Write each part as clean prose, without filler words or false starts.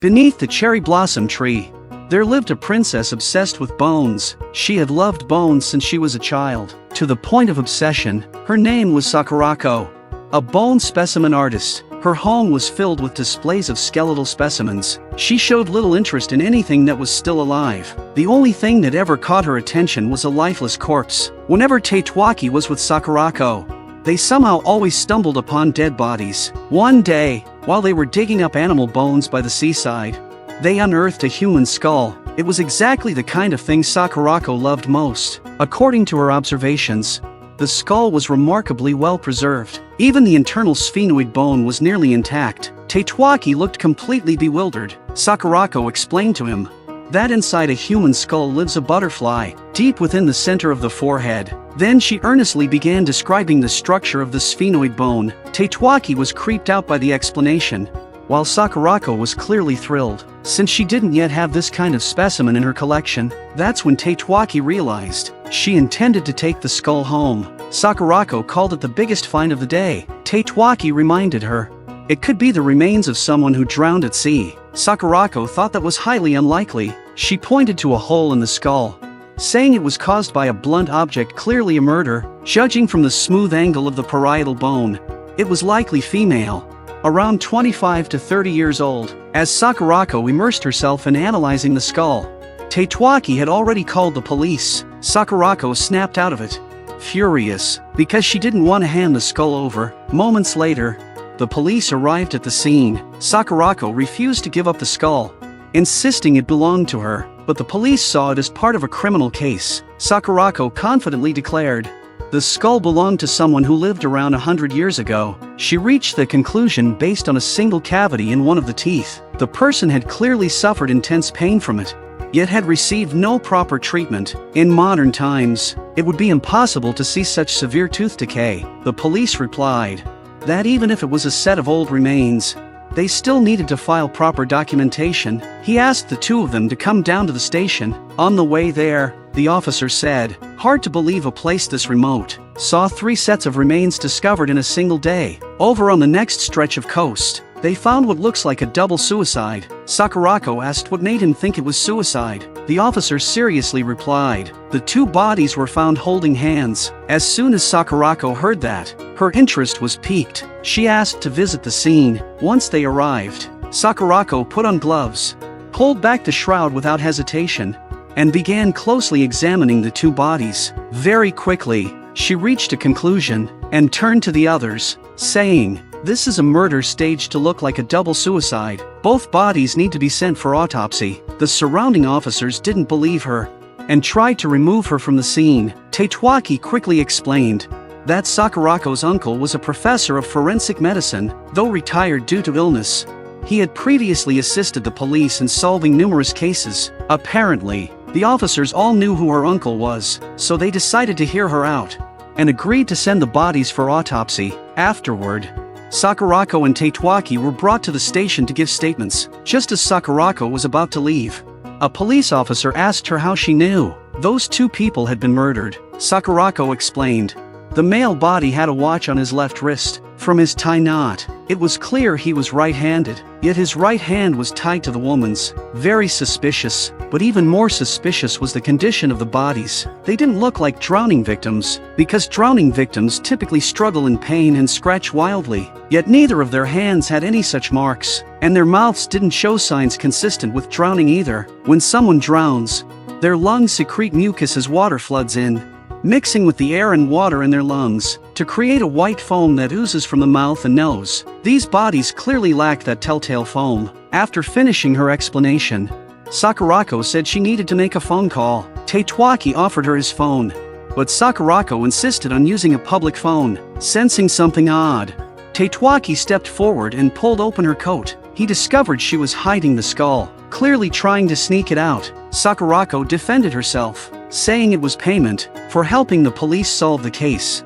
Beneath the cherry blossom tree, there lived a princess obsessed with bones. She had loved bones since she was a child, to the point of obsession. Her name was Sakurako, a bone specimen artist. Her home was filled with displays of skeletal specimens. She showed little interest in anything that was still alive. The only thing that ever caught her attention was a lifeless corpse. Whenever Tatewaki was with Sakurako, they somehow always stumbled upon dead bodies. One day, while they were digging up animal bones by the seaside, they unearthed a human skull. It was exactly the kind of thing Sakurako loved most. According to her observations, the skull was remarkably well preserved. Even the internal sphenoid bone was nearly intact. Tatewaki looked completely bewildered. Sakurako explained to him that inside a human skull lives a butterfly, deep within the center of the forehead. Then she earnestly began describing the structure of the sphenoid bone. Tatewaki was creeped out by the explanation, while Sakurako was clearly thrilled. Since she didn't yet have this kind of specimen in her collection, that's when Tatewaki realized she intended to take the skull home. Sakurako called it the biggest find of the day. Tatewaki reminded her it could be the remains of someone who drowned at sea. Sakurako thought that was highly unlikely. She pointed to a hole in the skull, saying it was caused by a blunt object, clearly a murder. Judging from the smooth angle of the parietal bone, it was likely female, around 25 to 30 years old. As Sakurako immersed herself in analyzing the skull, Tatewaki had already called the police. Sakurako snapped out of it, furious, because she didn't want to hand the skull over. Moments later, the police arrived at the scene. Sakurako refused to give up the skull, insisting it belonged to her, but the police saw it as part of a criminal case. Sakurako confidently declared the skull belonged to someone who lived around 100 years ago. She reached the conclusion based on a single cavity in one of the teeth. The person had clearly suffered intense pain from it, yet had received no proper treatment. In modern times, it would be impossible to see such severe tooth decay. The police replied that even if it was a set of old remains, they still needed to file proper documentation. He asked the two of them to come down to the station. On the way there, the officer said, "Hard to believe a place this remote saw 3 sets of remains discovered in a single day." Over on the next stretch of coast, they found what looks like a double suicide. Sakurako asked what made him think it was suicide. The officer seriously replied, the 2 bodies were found holding hands. As soon as Sakurako heard that, her interest was piqued. She asked to visit the scene. Once they arrived, Sakurako put on gloves, pulled back the shroud without hesitation, and began closely examining the 2 bodies. Very quickly, she reached a conclusion and turned to the others, saying, "This is a murder staged to look like a double suicide. Both bodies need to be sent for autopsy." The surrounding officers didn't believe her and tried to remove her from the scene. Tatewaki quickly explained that Sakurako's uncle was a professor of forensic medicine. Though retired due to illness, he had previously assisted the police in solving numerous cases. Apparently, the officers all knew who her uncle was, so they decided to hear her out and agreed to send the bodies for autopsy. Afterward, Sakurako and Tatewaki were brought to the station to give statements. Just as Sakurako was about to leave, a police officer asked her how she knew those 2 people had been murdered. Sakurako explained, the male body had a watch on his left wrist. From his tie knot, it was clear he was right-handed, yet his right hand was tied to the woman's. Very suspicious, but even more suspicious was the condition of the bodies. They didn't look like drowning victims, because drowning victims typically struggle in pain and scratch wildly. Yet neither of their hands had any such marks, and their mouths didn't show signs consistent with drowning either. When someone drowns, their lungs secrete mucus as water floods in, mixing with the air and water in their lungs to create a white foam that oozes from the mouth and nose. These bodies clearly lacked that telltale foam. After finishing her explanation, Sakurako said she needed to make a phone call. Tatewaki offered her his phone, but Sakurako insisted on using a public phone. Sensing something odd, Tatewaki stepped forward and pulled open her coat. He discovered she was hiding the skull, clearly trying to sneak it out. Sakurako defended herself, saying it was payment for helping the police solve the case.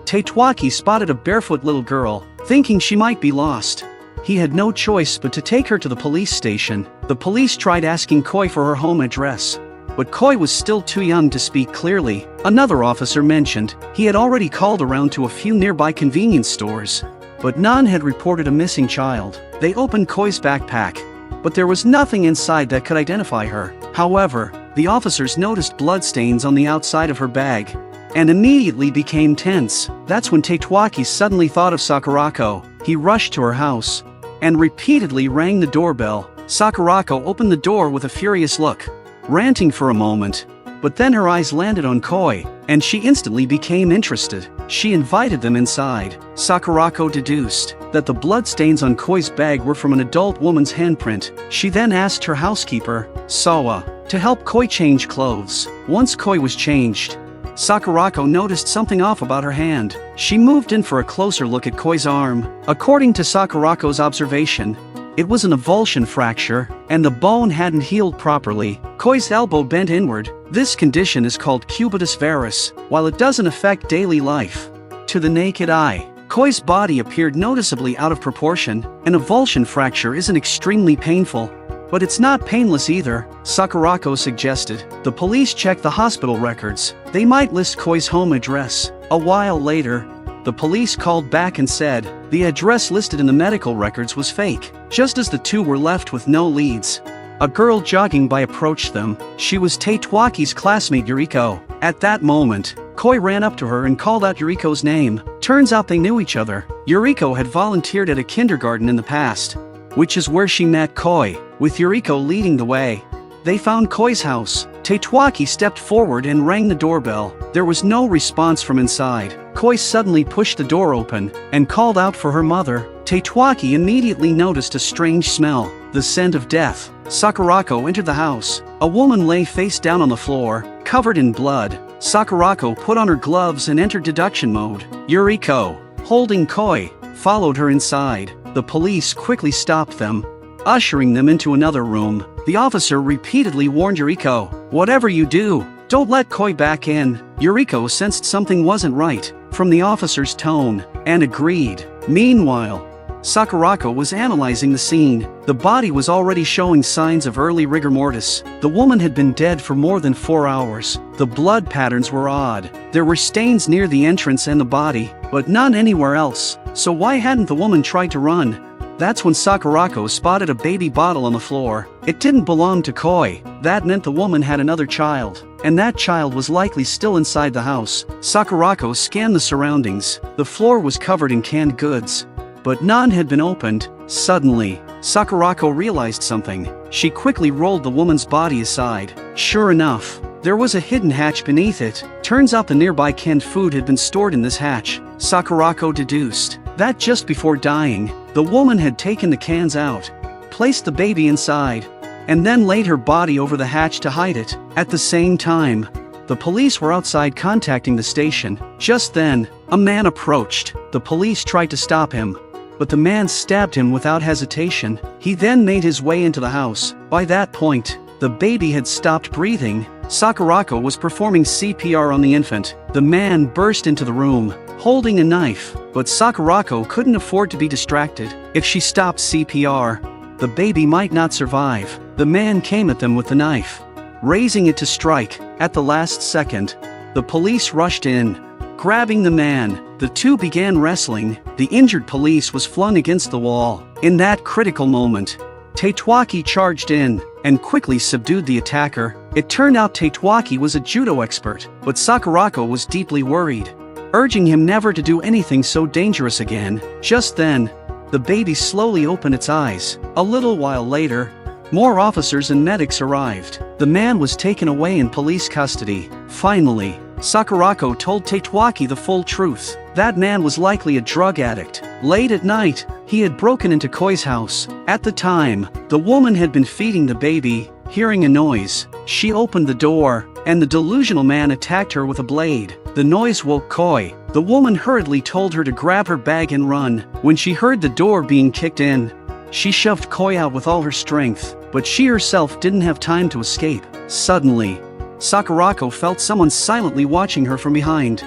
Tatewaki spotted a barefoot little girl, thinking she might be lost. He had no choice but to take her to the police station. The police tried asking Koi for her home address, but Koi was still too young to speak clearly. Another officer mentioned he had already called around to a few nearby convenience stores, but none had reported a missing child. They opened Koi's backpack, but there was nothing inside that could identify her. However, the officers noticed bloodstains on the outside of her bag and immediately became tense. That's when Tatewaki suddenly thought of Sakurako. He rushed to her house and repeatedly rang the doorbell. Sakurako opened the door with a furious look, ranting for a moment, but then her eyes landed on Koi, and she instantly became interested. She invited them inside. Sakurako deduced that the bloodstains on Koi's bag were from an adult woman's handprint. She then asked her housekeeper, Sawa, to help Koi change clothes. Once Koi was changed, Sakurako noticed something off about her hand. She moved in for a closer look at Koi's arm. According to Sakurako's observation, it was an avulsion fracture, and the bone hadn't healed properly. Koi's elbow bent inward. This condition is called cubitus varus. While it doesn't affect daily life, to the naked eye, Koi's body appeared noticeably out of proportion. An avulsion fracture isn't extremely painful, but it's not painless either, Sakurako suggested. The police checked the hospital records. They might list Koi's home address. A while later, the police called back and said the address listed in the medical records was fake. Just as the two were left with no leads, a girl jogging by approached them. She was Tatwaki's classmate Yuriko. At that moment, Koi ran up to her and called out Yuriko's name. Turns out they knew each other. Yuriko had volunteered at a kindergarten in the past, which is where she met Koi, with Yuriko leading the way. They found Koi's house. Tatewaki stepped forward and rang the doorbell. There was no response from inside. Koi suddenly pushed the door open and called out for her mother. Tatewaki immediately noticed a strange smell, the scent of death. Sakurako entered the house. A woman lay face down on the floor, covered in blood. Sakurako put on her gloves and entered deduction mode. Yuriko, holding Koi, followed her inside. The police quickly stopped them, ushering them into another room. The officer repeatedly warned Yuriko, "Whatever you do, don't let Koi back in." Yuriko sensed something wasn't right from the officer's tone and agreed. Meanwhile, Sakurako was analyzing the scene. The body was already showing signs of early rigor mortis. The woman had been dead for more than 4 hours. The blood patterns were odd. There were stains near the entrance and the body, but none anywhere else. So why hadn't the woman tried to run? That's when Sakurako spotted a baby bottle on the floor. It didn't belong to Koi. That meant the woman had another child, and that child was likely still inside the house. Sakurako scanned the surroundings. The floor was covered in canned goods, but none had been opened. Suddenly, Sakurako realized something. She quickly rolled the woman's body aside. Sure enough, there was a hidden hatch beneath it. Turns out the nearby canned food had been stored in this hatch. Sakurako deduced that just before dying, the woman had taken the cans out, placed the baby inside, and then laid her body over the hatch to hide it. At the same time, the police were outside contacting the station. Just then, a man approached. The police tried to stop him, but the man stabbed him without hesitation. He then made his way into the house. By that point, the baby had stopped breathing. Sakurako was performing CPR on the infant. The man burst into the room, holding a knife, but Sakurako couldn't afford to be distracted. If she stopped CPR, the baby might not survive. The man came at them with the knife, raising it to strike. At the last second, the police rushed in, grabbing the man. The two began wrestling. The injured police was flung against the wall. In that critical moment, Tatewaki charged in and quickly subdued the attacker. It turned out Tatewaki was a judo expert, but Sakurako was deeply worried, urging him never to do anything so dangerous again. Just then, the baby slowly opened its eyes. A little while later, more officers and medics arrived. The man was taken away in police custody. Finally, Sakurako told Tatewaki the full truth. That man was likely a drug addict. Late at night, he had broken into Koi's house. At the time, the woman had been feeding the baby. Hearing a noise, she opened the door, and the delusional man attacked her with a blade. The noise woke Koi. The woman hurriedly told her to grab her bag and run. When she heard the door being kicked in, she shoved Koi out with all her strength, but she herself didn't have time to escape. Suddenly, Sakurako felt someone silently watching her from behind.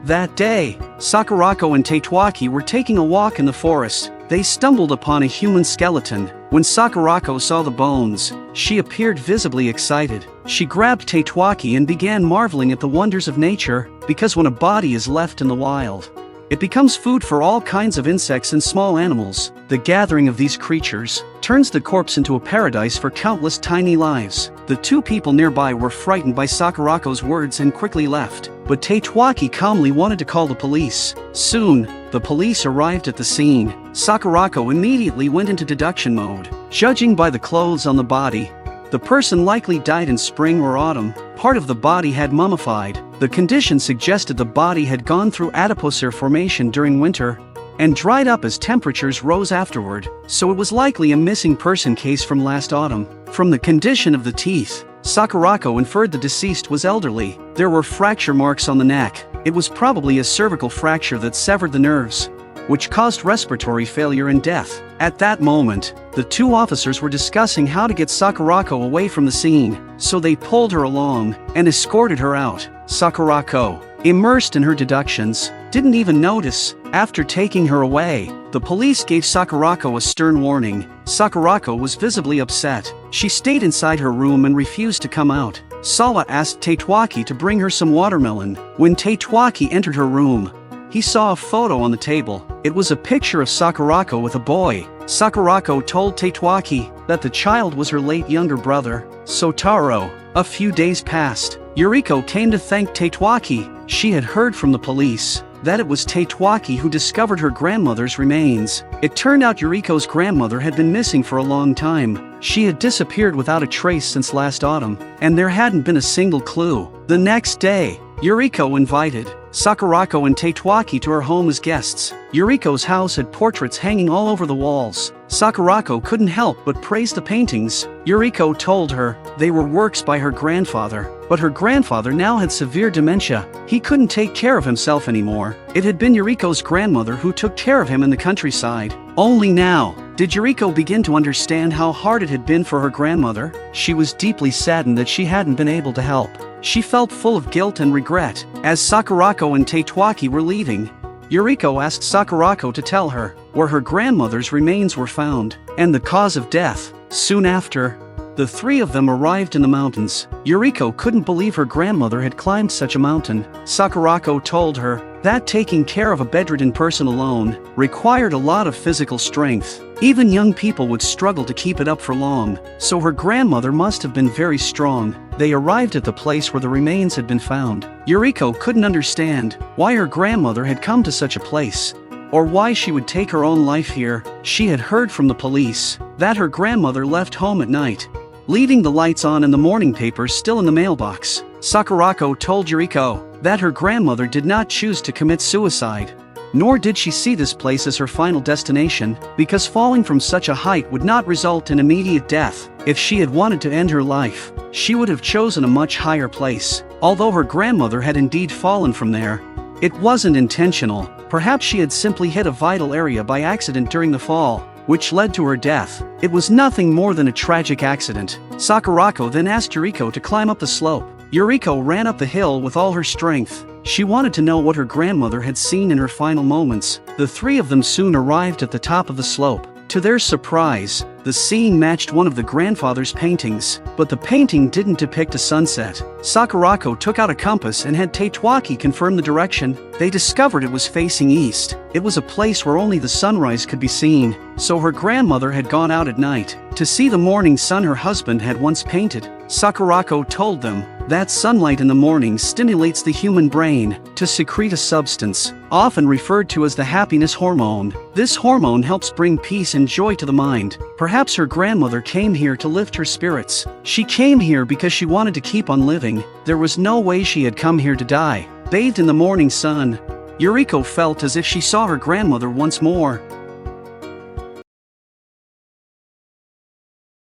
That day, Sakurako and Tatewaki were taking a walk in the forest. They stumbled upon a human skeleton. When Sakurako saw the bones, she appeared visibly excited. She grabbed Tatewaki and began marveling at the wonders of nature, because when a body is left in the wild, it becomes food for all kinds of insects and small animals. The gathering of these creatures turns the corpse into a paradise for countless tiny lives. The two people nearby were frightened by Sakurako's words and quickly left, but Tatewaki calmly wanted to call the police. Soon, the police arrived at the scene. Sakurako immediately went into deduction mode. Judging by the clothes on the body, the person likely died in spring or autumn. Part of the body had mummified. The condition suggested the body had gone through adipocere formation during winter and dried up as temperatures rose afterward, so it was likely a missing person case from last autumn. From the condition of the teeth, Sakurako inferred the deceased was elderly. There were fracture marks on the neck. It was probably a cervical fracture that severed the nerves, which caused respiratory failure and death. At that moment, the two officers were discussing how to get Sakurako away from the scene, so they pulled her along and escorted her out. Sakurako, immersed in her deductions, didn't even notice. After taking her away, the police gave Sakurako a stern warning. Sakurako was visibly upset. She stayed inside her room and refused to come out. Sawa asked Tatewaki to bring her some watermelon. When Tatewaki entered her room, he saw a photo on the table. It was a picture of Sakurako with a boy. Sakurako told Tatewaki that the child was her late younger brother, Sotaro. A few days passed. Yuriko came to thank Tatewaki. She had heard from the police that it was Tatewaki who discovered her grandmother's remains. It turned out Yuriko's grandmother had been missing for a long time. She had disappeared without a trace since last autumn, and there hadn't been a single clue. The next day, Yuriko invited Sakurako and Tatewaki to her home as guests. Yuriko's house had portraits hanging all over the walls. Sakurako couldn't help but praise the paintings. Yuriko told her they were works by her grandfather, but her grandfather now had severe dementia. He couldn't take care of himself anymore. It had been Yuriko's grandmother who took care of him in the countryside. Only now did Yuriko begin to understand how hard it had been for her grandmother. She was deeply saddened that she hadn't been able to help. She felt full of guilt and regret. As Sakurako and Tatewaki were leaving, Yuriko asked Sakurako to tell her where her grandmother's remains were found and the cause of death. Soon after, the three of them arrived in the mountains. Yuriko couldn't believe her grandmother had climbed such a mountain. Sakurako told her that taking care of a bedridden person alone required a lot of physical strength. Even young people would struggle to keep it up for long, so her grandmother must have been very strong. They arrived at the place where the remains had been found. Yuriko couldn't understand why her grandmother had come to such a place, or why she would take her own life here. She had heard from the police that her grandmother left home at night, leaving the lights on and the morning papers still in the mailbox. Sakurako told Yuriko that her grandmother did not choose to commit suicide, nor did she see this place as her final destination, because falling from such a height would not result in immediate death. If she had wanted to end her life, she would have chosen a much higher place. Although her grandmother had indeed fallen from there, it wasn't intentional. Perhaps she had simply hit a vital area by accident during the fall, which led to her death. It was nothing more than a tragic accident. Sakurako then asked Yuriko to climb up the slope. Yuriko ran up the hill with all her strength. She wanted to know what her grandmother had seen in her final moments. The three of them soon arrived at the top of the slope. To their surprise, the scene matched one of the grandfather's paintings, but the painting didn't depict a sunset. Sakurako took out a compass and had Tatewaki confirm the direction. They discovered it was facing east. It was a place where only the sunrise could be seen, so her grandmother had gone out at night to see the morning sun her husband had once painted. Sakurako told them that sunlight in the morning stimulates the human brain to secrete a substance, often referred to as the happiness hormone. This hormone helps bring peace and joy to the mind. Perhaps her grandmother came here to lift her spirits. She came here because she wanted to keep on living. There was no way she had come here to die. Bathed in the morning sun, Yuriko felt as if she saw her grandmother once more.